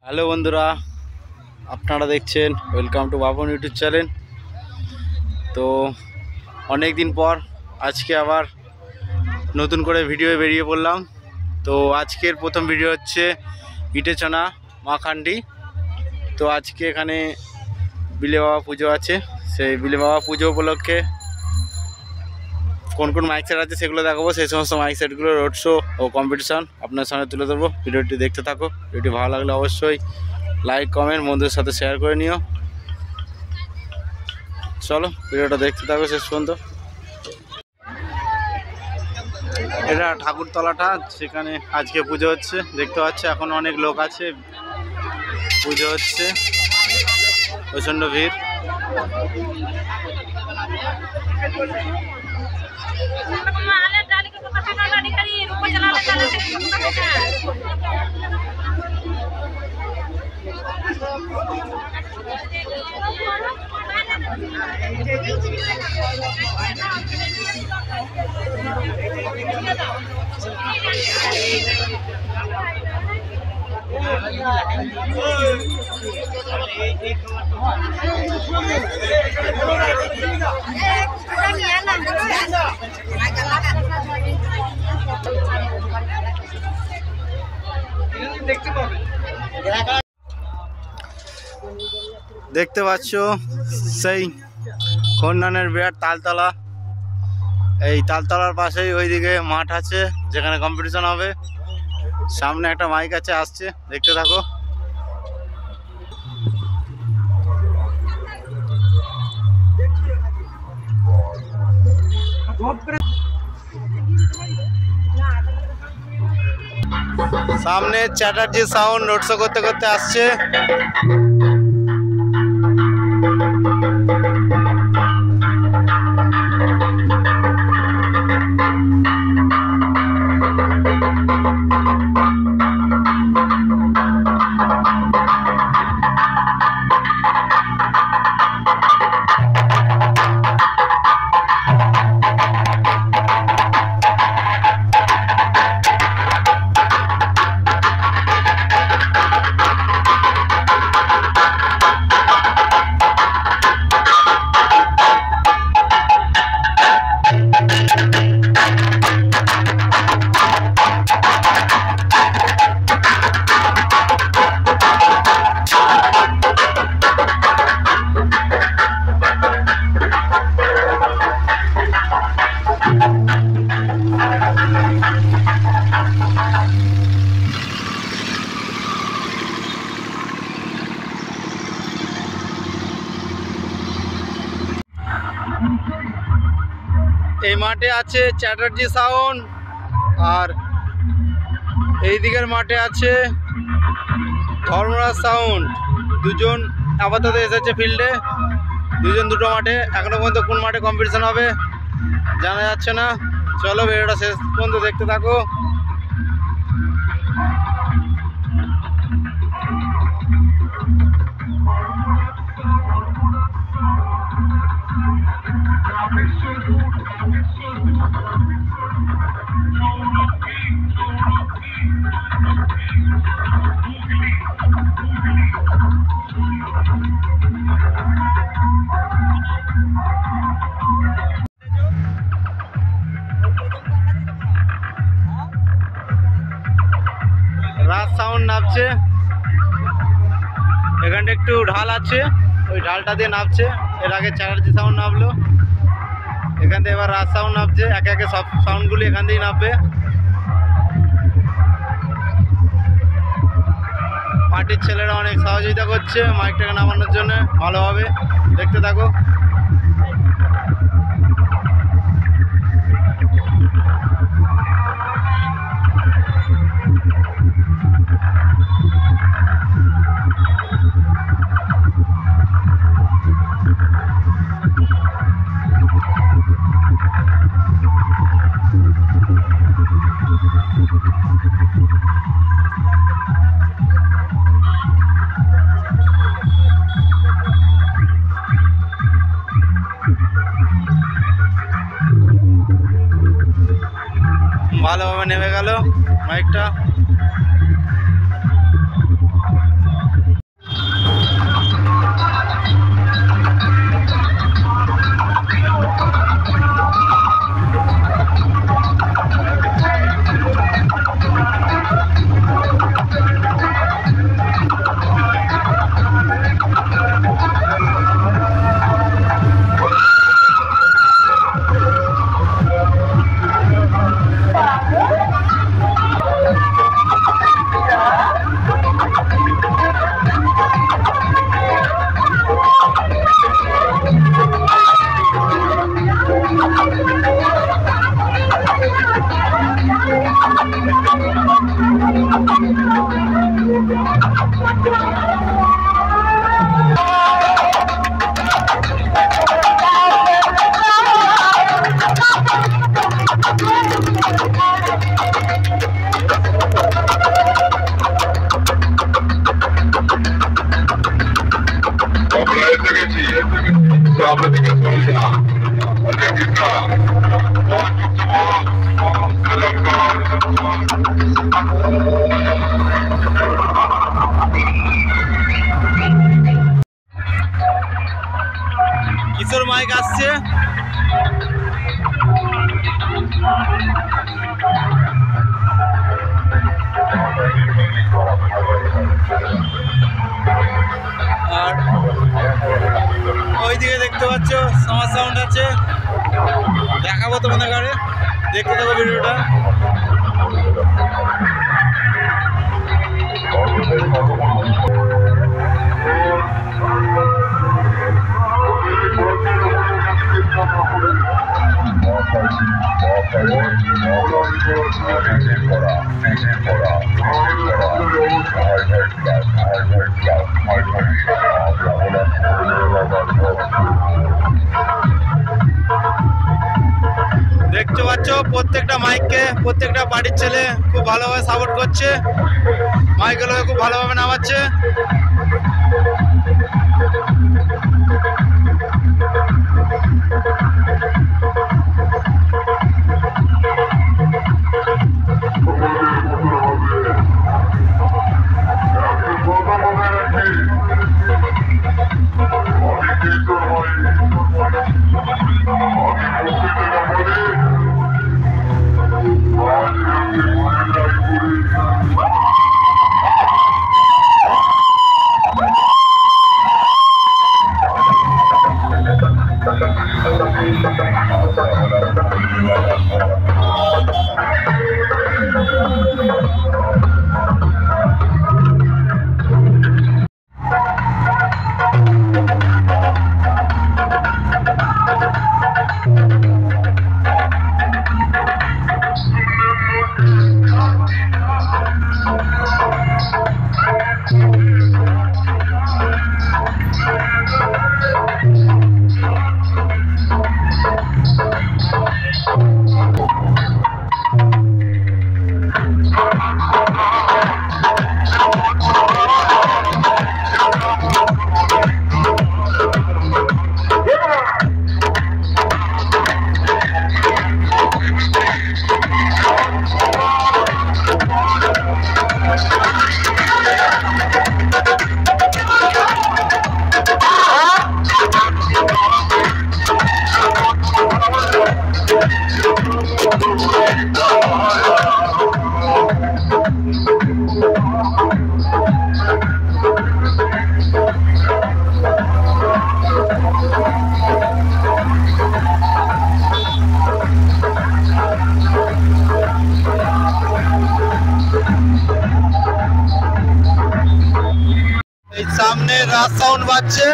Hello বন্ধুরা, আপনারা দেখছেন welcome to Baban YouTube channel. তো অনেক দিন পর আজকে আবার নতুন করে ভিডিও বেরিয়ে পড়লাম। তো আজকের প্রথম ভিডিও হচ্ছে ইটেচনা মাখান্ডি। তো আজকে এখানে বিলে বাবা পুজো আছে, সেই বিলে বাবা পুজো উপলক্ষে কোন কোন মাইক সেট আছে সেগুলো দেখাবো। সেই সমস্ত মাইক সেটগুলো রোড শো ও কম্পিটিশন আপনার সামনে তুলে ধরবো। ভিডিওটি দেখতে থাকো। ভিডিওটি ভালো লাগলে অবশ্যই লাইক কমেন্ট বন্ধুদের সাথে শেয়ার করে নিও। চলো ভিডিওটা দেখতে থাকো শেষ পর্যন্ত। এটা ঠাকুরতলাটা, সেখানে আজকে পুজো হচ্ছে। দেখতে পাচ্ছি এখন অনেক লোক আছে, পুজো হচ্ছে, প্রচণ্ড ভিড়। দেখতে পাচ্ছ সেই খন্ডানের বিরাট তালতলা। এই তালতলার পাশেই ওইদিকে মাঠ আছে যেখানে কম্পিটিশন হবে। সামনে একটা মাইক আছে, আসছে, দেখতে থাকো। সামনে চ্যাটার্জি সাউন্ড রোড শো করতে করতে আসছে। এই মাঠে আছে চ্যাটার্জি সাউন্ড, আর এই দিকের মাঠে আছে ধর্মরাজ সাউন্ড। দুজন আপাতত এসেছে ফিল্ডে, দুজন দুটো মাঠে। এখনো পর্যন্ত কোন মাঠে কম্পিটিশন হবে জানা যাচ্ছে না। চলো ভিডিওটা শেষ পর্যন্ত দেখতে থাকো। রাজ সাউন্ড নামছে, এখানটা একটু ঢাল আছে, ওই ঢালটা দিয়ে নামছে। এর আগে চ্যাটার্জি সাউন্ড নামলো, এখান থেকে এবার রাজ সাউন্ড নামছে। একে একে সব সাউন্ডগুলি এখান থেকেই নামবে। পার্টির ছেলেরা অনেক সহযোগিতা করছে মাইকটাকে নামানোর জন্য, ভালোভাবে দেখতে থাকো। ভালোভাবে নেমে গেল মাইকটা। কিশোর মাইক আসছে। আর ওইদিকে দেখতে পাচ্ছ সমাজ সাউন্ড আছে, দেখাবো তোমাদের ঘরে, দেখতে থাকো ভিডিওটা। দেখতে পাচ্ছ প্রত্যেকটা মাইককে প্রত্যেকটা বাড়ির ছেলে খুব ভালোভাবে সাপোর্ট করছে, মাইকগুলোকে খুব ভালোভাবে নামাচ্ছে। এই সামনে রাত সাউন্ড বাজছে।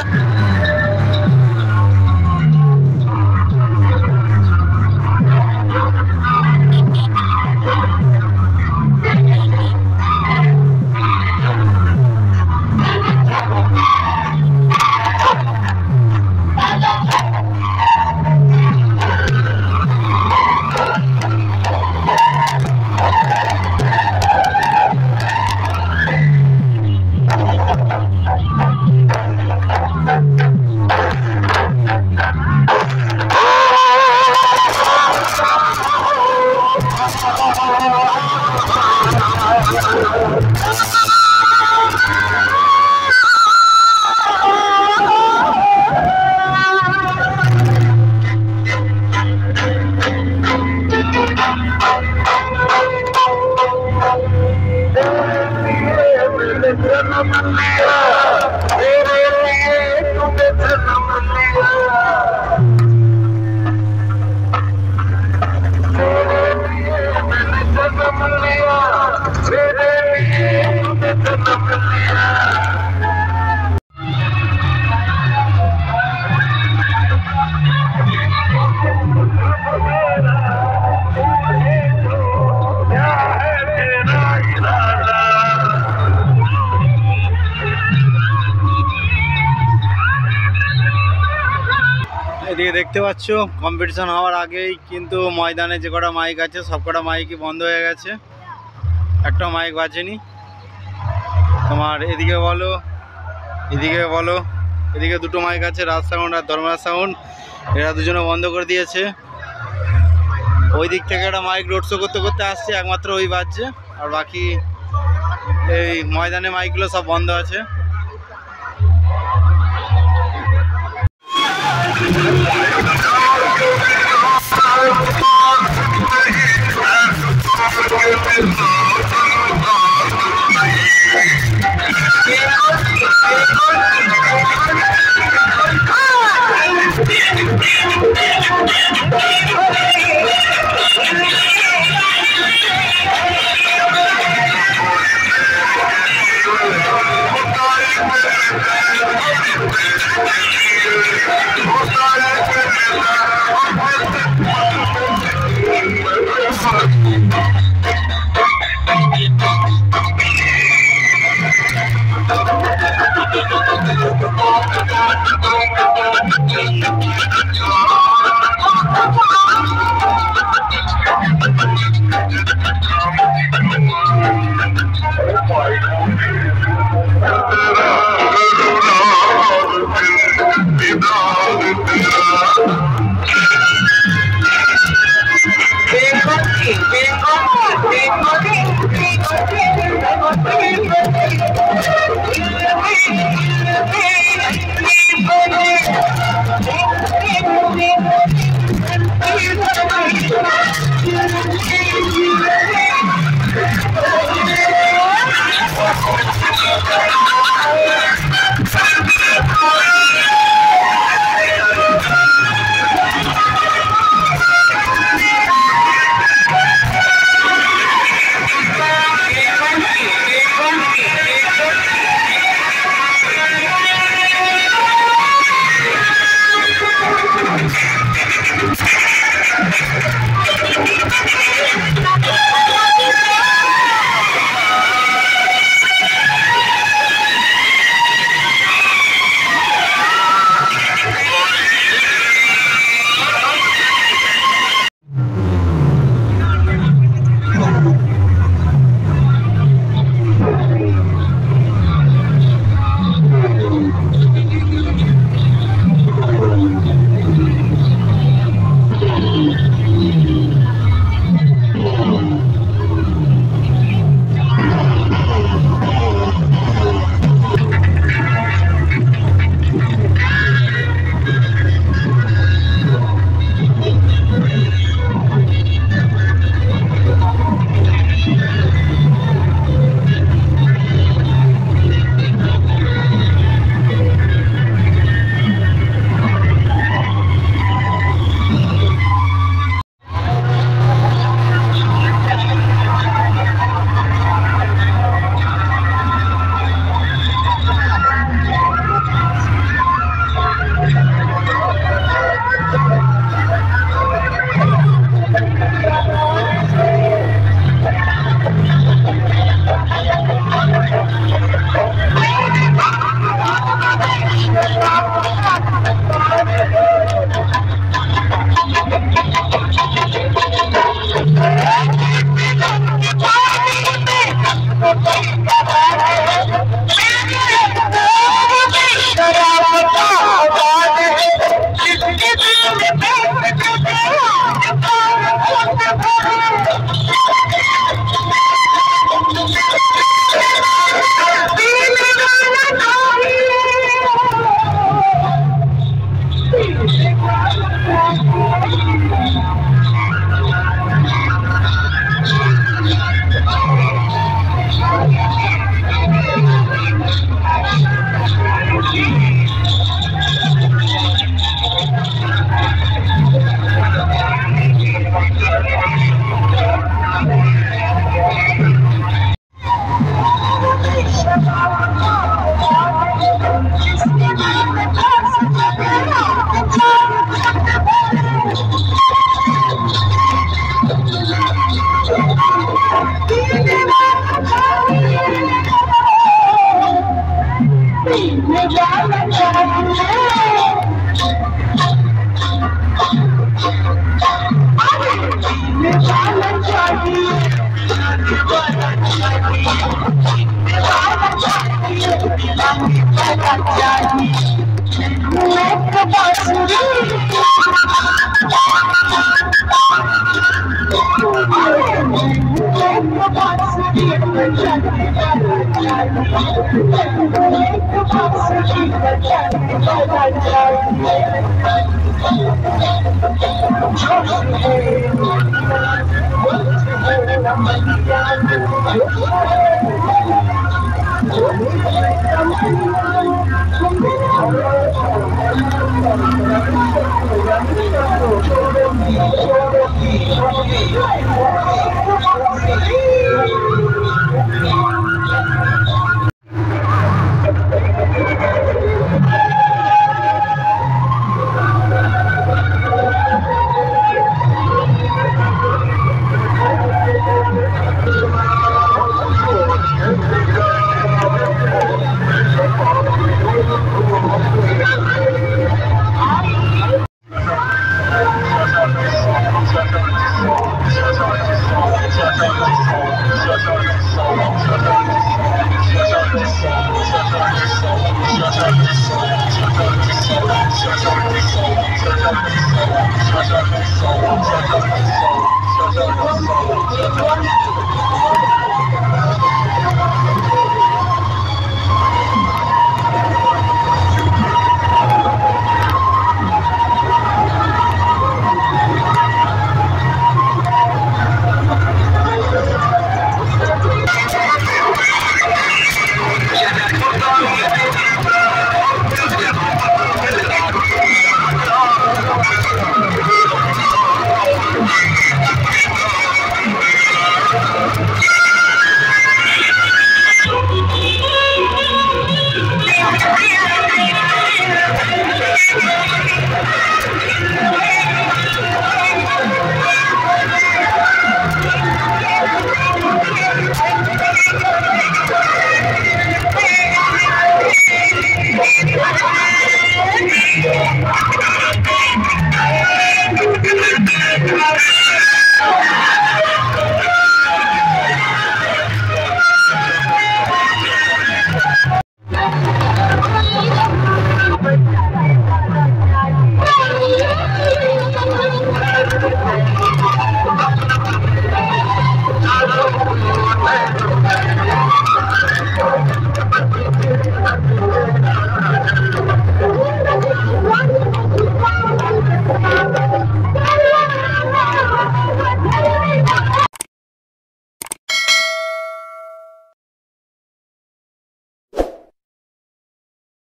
এদিকে দেখতে পাচ্ছ কম্পিটিশন হওয়ার আগেই কিন্তু ময়দানে যে কটা মাইক আছে সব কটা মাইকই বন্ধ হয়ে গেছে, একটা মাইক বাজেনি। তোমার এদিকে বলো এদিকে বলো, এদিকে দুটো মাইক আছে, রাজ সাউন্ড আর ধর্মরাজ সাউন্ড, এরা দুজনে বন্ধ করে দিয়েছে। ওই দিক থেকে একটা মাইক রোড শো করতে করতে আসছে, একমাত্র ওই বাজছে, আর বাকি এই ময়দানে মাইকগুলো সব বন্ধ আছে।